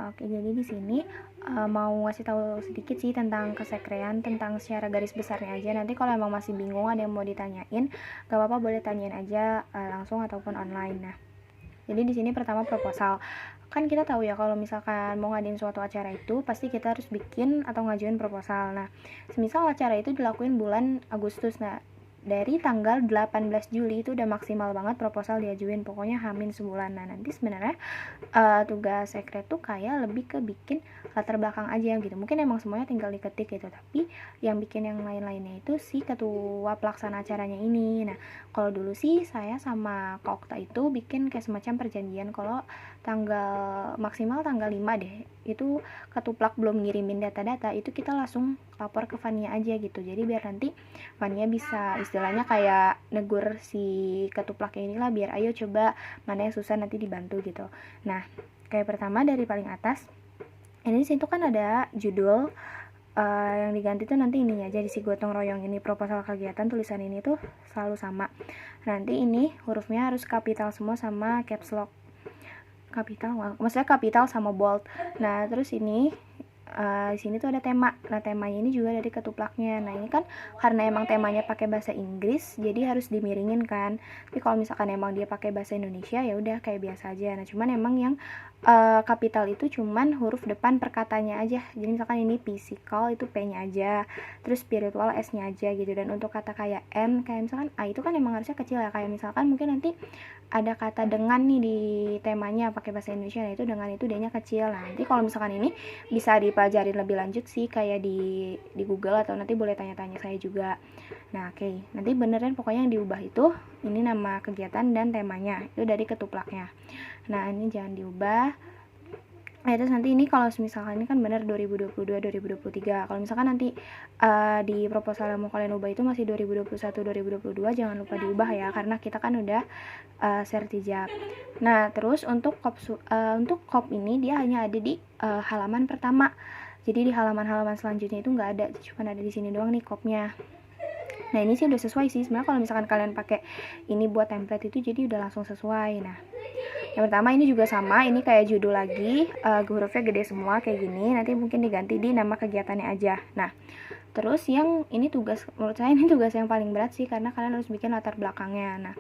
Oke, jadi di sini mau ngasih tahu sedikit sih tentang kesekrean, tentang secara garis besarnya aja. Nanti kalau emang masih bingung, ada yang mau ditanyain, gak apa-apa, boleh tanyain aja langsung ataupun online. Nah, jadi di sini pertama proposal. Kan kita tahu ya kalau misalkan mau ngadain suatu acara itu pasti kita harus bikin atau ngajuin proposal. Nah, semisal acara itu dilakuin bulan Agustus. Nah, dari tanggal 18 Juli itu udah maksimal banget proposal diajuin, pokoknya hamin sebulan. Nah, nanti sebenarnya tugas sekret tuh kayak lebih ke bikin latar belakang aja gitu. Mungkin emang semuanya tinggal diketik gitu, tapi yang bikin yang lain-lainnya itu si ketua pelaksana acaranya ini. Nah, kalau dulu sih saya sama Kak Okta itu bikin kayak semacam perjanjian kalau maksimal tanggal 5 deh itu ketuplak belum ngirimin data-data, itu kita langsung lapor ke Vania aja gitu. Jadi biar nanti Vania bisa istilahnya kayak negur si ketuplaknya inilah, biar ayo coba mana yang susah nanti dibantu gitu. Nah, kayak pertama dari paling atas ini situ kan ada judul, yang diganti tuh nanti ininya jadi si gotong royong ini, proposal kegiatan, tulisan ini tuh selalu sama. Nanti ini hurufnya harus kapital semua sama caps lock, kapital, maksudnya kapital sama bold. Nah, terus ini di sini tuh ada tema. Nah, temanya ini juga dari ketuplaknya. Nah, ini kan karena emang temanya pakai bahasa Inggris, jadi harus dimiringin kan. Tapi kalau misalkan emang dia pakai bahasa Indonesia ya udah kayak biasa aja. Nah, cuman emang yang kapital itu cuman huruf depan perkatanya aja. Jadi misalkan ini physical itu P-nya aja, terus spiritual S-nya aja gitu. Dan untuk kata kayak N, kayak misalkan A itu kan emang harusnya kecil ya. Kayak misalkan mungkin nanti ada kata dengan nih di temanya pakai bahasa Indonesia, nah itu dengan itu D-nya kecil. Nah, nanti kalau misalkan ini bisa dipelajarin lebih lanjut sih kayak di Google, atau nanti boleh tanya-tanya saya juga. Nah, oke. Nanti beneran pokoknya yang diubah itu ini nama kegiatan dan temanya itu dari ketuplaknya. Nah, ini jangan diubah. Terus nanti ini kalau misalkan ini kan bener 2022-2023. Kalau misalkan nanti di proposal yang mau kalian ubah itu masih 2021-2022, jangan lupa diubah ya, karena kita kan udah sertijab. Nah, terus untuk kop ini dia hanya ada di halaman pertama. Jadi di halaman-halaman selanjutnya itu nggak ada, cuma ada di sini doang nih kopnya. Nah, ini sih udah sesuai sih sebenarnya kalau misalkan kalian pakai ini buat template itu, jadi udah langsung sesuai. Nah, yang pertama ini juga sama, ini kayak judul lagi, hurufnya gede semua kayak gini, nanti mungkin diganti di nama kegiatannya aja. Nah, terus yang ini tugas, menurut saya ini tugas yang paling berat sih, karena kalian harus bikin latar belakangnya. Nah,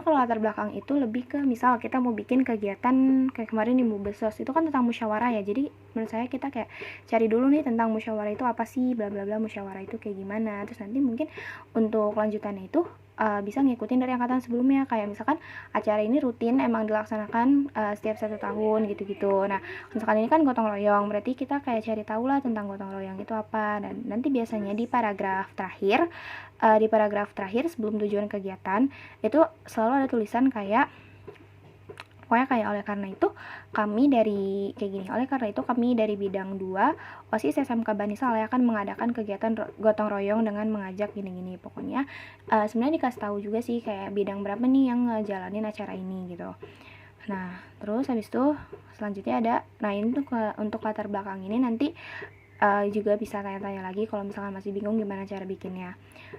kalau latar belakang itu lebih ke misal kita mau bikin kegiatan kayak kemarin di Mubesos, itu kan tentang musyawarah ya. Jadi menurut saya kita kayak cari dulu nih tentang musyawarah itu apa sih, bla bla bla, musyawarah itu kayak gimana. Terus nanti mungkin untuk lanjutannya itu bisa ngikutin dari angkatan sebelumnya, kayak misalkan acara ini rutin emang dilaksanakan setiap 1 tahun gitu-gitu. Nah, misalkan ini kan gotong royong, berarti kita kayak cari tahu lah tentang gotong royong itu apa. Dan nanti biasanya di paragraf terakhir sebelum tujuan kegiatan itu selalu ada tulisan kayak pokoknya kayak oleh karena itu kami dari bidang 2 OSIS SMK Bani Saleh akan mengadakan kegiatan gotong royong dengan mengajak gini-gini. Pokoknya sebenarnya dikasih tahu juga sih kayak bidang berapa nih yang ngejalanin acara ini gitu. Nah, terus habis itu selanjutnya ada, nah ini tuh untuk latar belakang ini nanti juga bisa tanya-tanya lagi kalau misalkan masih bingung gimana cara bikinnya.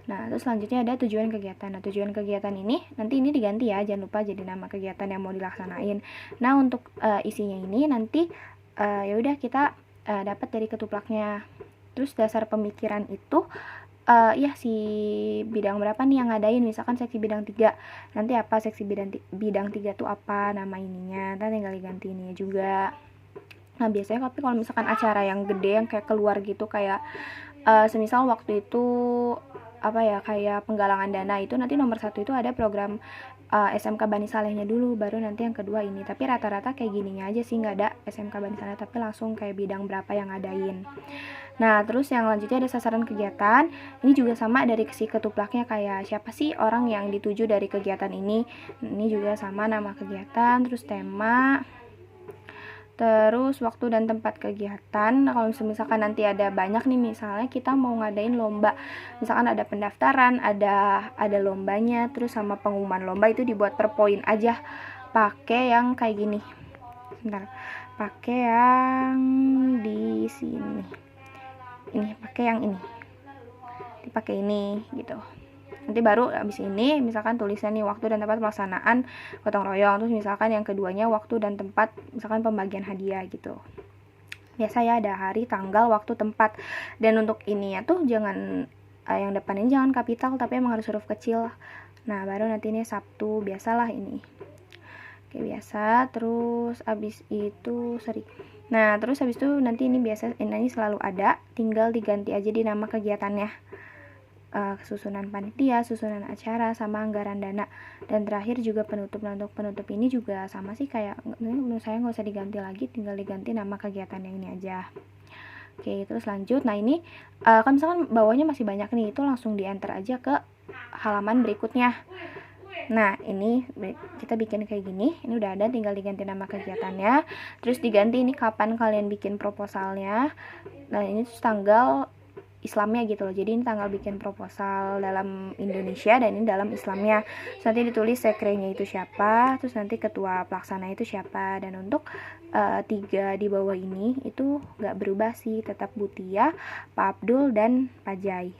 Nah, terus selanjutnya ada tujuan kegiatan. Nah, tujuan kegiatan ini nanti ini diganti ya, jangan lupa jadi nama kegiatan yang mau dilaksanain. Nah, untuk isinya ini nanti ya udah kita dapat dari ketuplaknya. Terus dasar pemikiran itu ya si bidang berapa nih yang ngadain, misalkan seksi bidang 3 nanti apa, seksi bidang 3 tuh apa nama ininya, nanti tinggal diganti ininya juga. Nah, biasanya tapi kalau misalkan acara yang gede yang kayak keluar gitu, kayak semisal waktu itu apa ya, kayak penggalangan dana, itu nanti nomor 1 itu ada program SMK Bani Salehnya dulu, baru nanti yang kedua ini. Tapi rata-rata kayak gininya aja sih, nggak ada SMK Bani Saleh tapi langsung kayak bidang berapa yang ngadain. Nah, terus yang lanjutnya ada sasaran kegiatan. Ini juga sama dari si ketuplaknya, kayak siapa sih orang yang dituju dari kegiatan ini. Ini juga sama nama kegiatan, terus tema, terus waktu dan tempat kegiatan. Nah, kalau misalkan nanti ada banyak nih, misalnya kita mau ngadain lomba, misalkan ada pendaftaran, ada lombanya, terus sama pengumuman lomba itu dibuat per poin aja, pakai yang kayak gini. Bentar, pakai yang di sini, ini pakai yang ini, dipakai ini gitu. Nanti baru abis ini misalkan tulisan nih waktu dan tempat pelaksanaan gotong royong, terus misalkan yang keduanya waktu dan tempat misalkan pembagian hadiah gitu. biasa ya, ada hari, tanggal, waktu, tempat. Dan untuk ini ya tuh jangan yang depan ini jangan kapital, tapi emang harus huruf kecil. Nah baru nanti ini Sabtu, biasalah ini. Oke, biasa. Terus abis itu nah terus habis itu nanti ini biasa, ini selalu ada, tinggal diganti aja di nama kegiatannya, susunan panitia, susunan acara, sama anggaran dana. Dan terakhir juga penutup. Nah untuk penutup ini juga sama sih, kayak menurut saya nggak usah diganti lagi, tinggal diganti nama kegiatan yang ini aja. Oke, terus lanjut. Nah ini kan misalkan bawahnya masih banyak nih, itu langsung di enter aja ke halaman berikutnya. Nah ini kita bikin kayak gini, ini udah ada, tinggal diganti nama kegiatannya, terus diganti ini kapan kalian bikin proposalnya. Nah ini tuh tanggal Islamnya gitu loh, jadi ini tanggal bikin proposal dalam Indonesia dan ini dalam Islamnya. Terus nanti ditulis sekrenya itu siapa, terus nanti ketua pelaksana itu siapa. Dan untuk 3 di bawah ini itu gak berubah sih, tetap Butia, Pak Abdul, dan Pak Jai.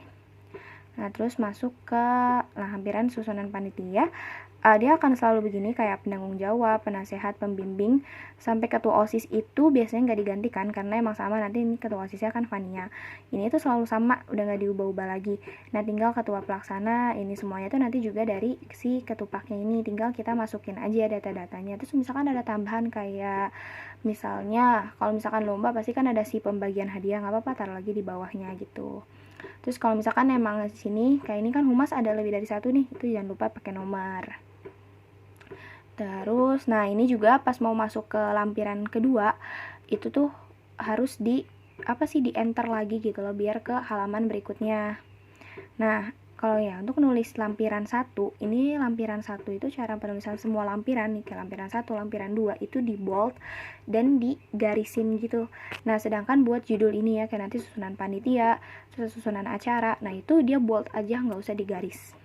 Nah terus masuk ke lampiran susunan panitia. Dia akan selalu begini, kayak penanggung jawab, penasehat, pembimbing, sampai ketua OSIS itu biasanya nggak digantikan karena emang sama. Nanti ini ketua OSISnya kan Fania, ini tuh selalu sama, udah nggak diubah-ubah lagi. Nah tinggal ketua pelaksana, ini semuanya tuh nanti juga dari si ketupaknya ini, tinggal kita masukin aja data-datanya. Terus misalkan ada tambahan kayak misalnya kalau misalkan lomba pasti kan ada si pembagian hadiah, nggak apa-apa taruh lagi di bawahnya gitu. Terus kalau misalkan emang di sini kayak ini kan humas ada lebih dari satu nih, itu jangan lupa pakai nomor. Terus nah ini juga pas mau masuk ke lampiran kedua itu tuh harus di enter lagi gitu loh, biar ke halaman berikutnya. Nah kalau ya untuk nulis lampiran 1, ini lampiran 1 itu cara penulisan semua lampiran nih, kayak lampiran 1, lampiran 2 itu di bold dan digarisin gitu. Nah sedangkan buat judul ini ya, kayak nanti susunan panitia, susunan acara, nah itu dia bold aja, nggak usah digaris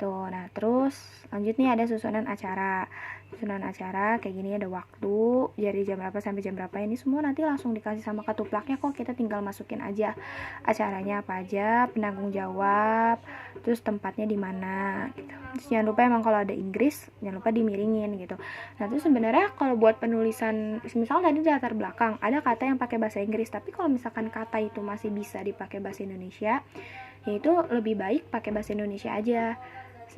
tuh. Nah terus lanjut nih ada susunan acara. Susunan acara kayak gini, ada waktu dari jam berapa sampai jam berapa, ini semua nanti langsung dikasih sama ketuplaknya kok, kita tinggal masukin aja acaranya apa aja, penanggung jawab, terus tempatnya di mana gitu. Terus jangan lupa emang kalau ada Inggris jangan lupa dimiringin gitu. Nah terus sebenarnya kalau buat penulisan, misal tadi latar belakang ada kata yang pakai bahasa Inggris, tapi kalau misalkan kata itu masih bisa dipakai bahasa Indonesia, yaitu lebih baik pakai bahasa Indonesia aja.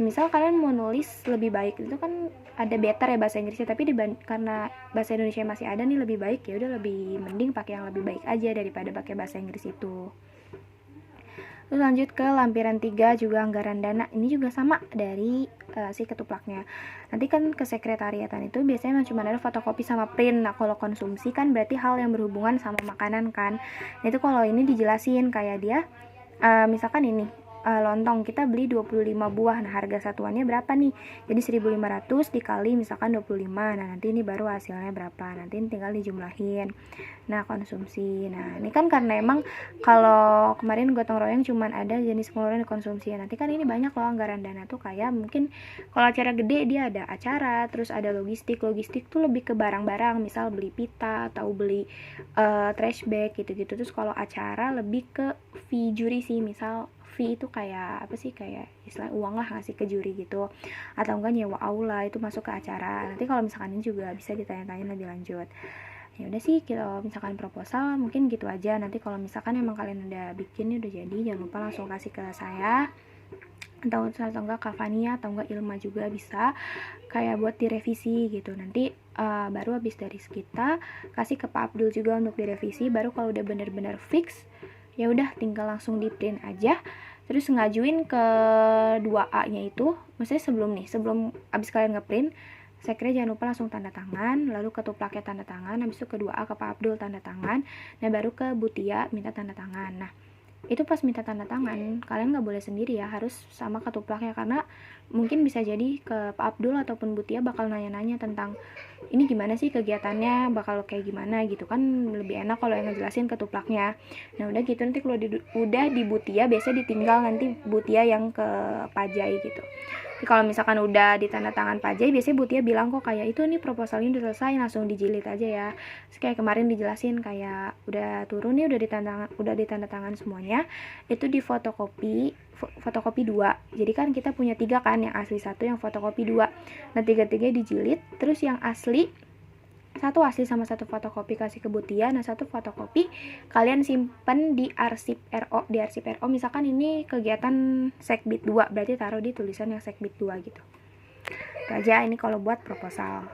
Misal kalian mau nulis lebih baik itu kan ada better ya bahasa Inggrisnya, tapi karena bahasa Indonesia masih ada nih lebih baik, ya udah lebih mending pakai yang lebih baik aja daripada pakai bahasa Inggris itu. Terus lanjut ke lampiran 3 juga anggaran dana, ini juga sama dari si ketuplaknya. Nanti kan ke sekretariatan itu biasanya cuma ada fotokopi sama print. Nah kalau konsumsi kan berarti hal yang berhubungan sama makanan kan. Nah itu kalau ini dijelasin kayak dia misalkan ini lontong kita beli 25 buah, nah harga satuannya berapa nih, jadi 1.500 dikali misalkan 25, nah nanti ini baru hasilnya berapa, nanti tinggal dijumlahin. Nah konsumsi, nah ini kan karena emang kalau kemarin gotong royong cuman ada jenis pengeluaran konsumsi, nanti kan ini banyak loh anggaran dana tuh, kayak mungkin kalau acara gede dia ada acara, terus ada logistik tuh lebih ke barang-barang, misal beli pita atau beli trash bag gitu-gitu. Terus kalau acara lebih ke fee juri sih, misal fee itu kayak apa sih, kayak istilah uang lah ngasih ke juri gitu, atau enggak nyewa aula itu masuk ke acara. Nanti kalau misalkan ini juga bisa ditanya-tanya lebih lanjut. Ya udah sih, kalau misalkan proposal mungkin gitu aja. Nanti kalau misalkan emang kalian udah bikin udah jadi, jangan lupa langsung kasih ke saya atau enggak Kak Fania atau enggak Ilma juga bisa, kayak buat direvisi gitu. Nanti baru habis dari kita kasih ke Pak Abdul juga untuk direvisi. Baru kalau udah bener-bener fix, ya udah tinggal langsung di print aja, terus ngajuin ke 2A nya itu, maksudnya sebelum abis kalian ngeprint, saya kira jangan lupa langsung tanda tangan, lalu ketuplaknya tanda tangan, habis itu ke 2A ke Pak Abdul tanda tangan, nah baru ke Butia minta tanda tangan. Nah itu pas minta tanda tangan kalian nggak boleh sendiri ya, harus sama ketuplaknya, karena mungkin bisa jadi ke Pak Abdul ataupun Butia bakal nanya-nanya tentang ini gimana sih kegiatannya, bakal kayak gimana gitu kan, lebih enak kalau yang ngejelasin ketuplaknya. Nah udah gitu, nanti kalau udah di Butia biasanya ditinggal nanti Butia yang ke Pajai gitu. Jadi kalau misalkan udah ditanda tangan Pajai, biasanya Butia bilang kok kayak itu nih proposalnya udah selesai, langsung dijilid aja ya. Terus kayak kemarin dijelasin kayak udah turun nih, udah ditanda tangan semuanya, itu di fotokopi 2. Jadi kan kita punya 3 kan, yang asli 1, yang fotokopi 2. Nah 3-3 dijilid, terus yang asli satu asli sama satu fotokopi kasih ke Mutia. Nah, satu fotokopi kalian simpen di arsip RO. Di arsip RO misalkan ini kegiatan Sekbid 2, berarti taruh di tulisan yang Sekbid 2 gitu. Itu aja ini kalau buat proposal.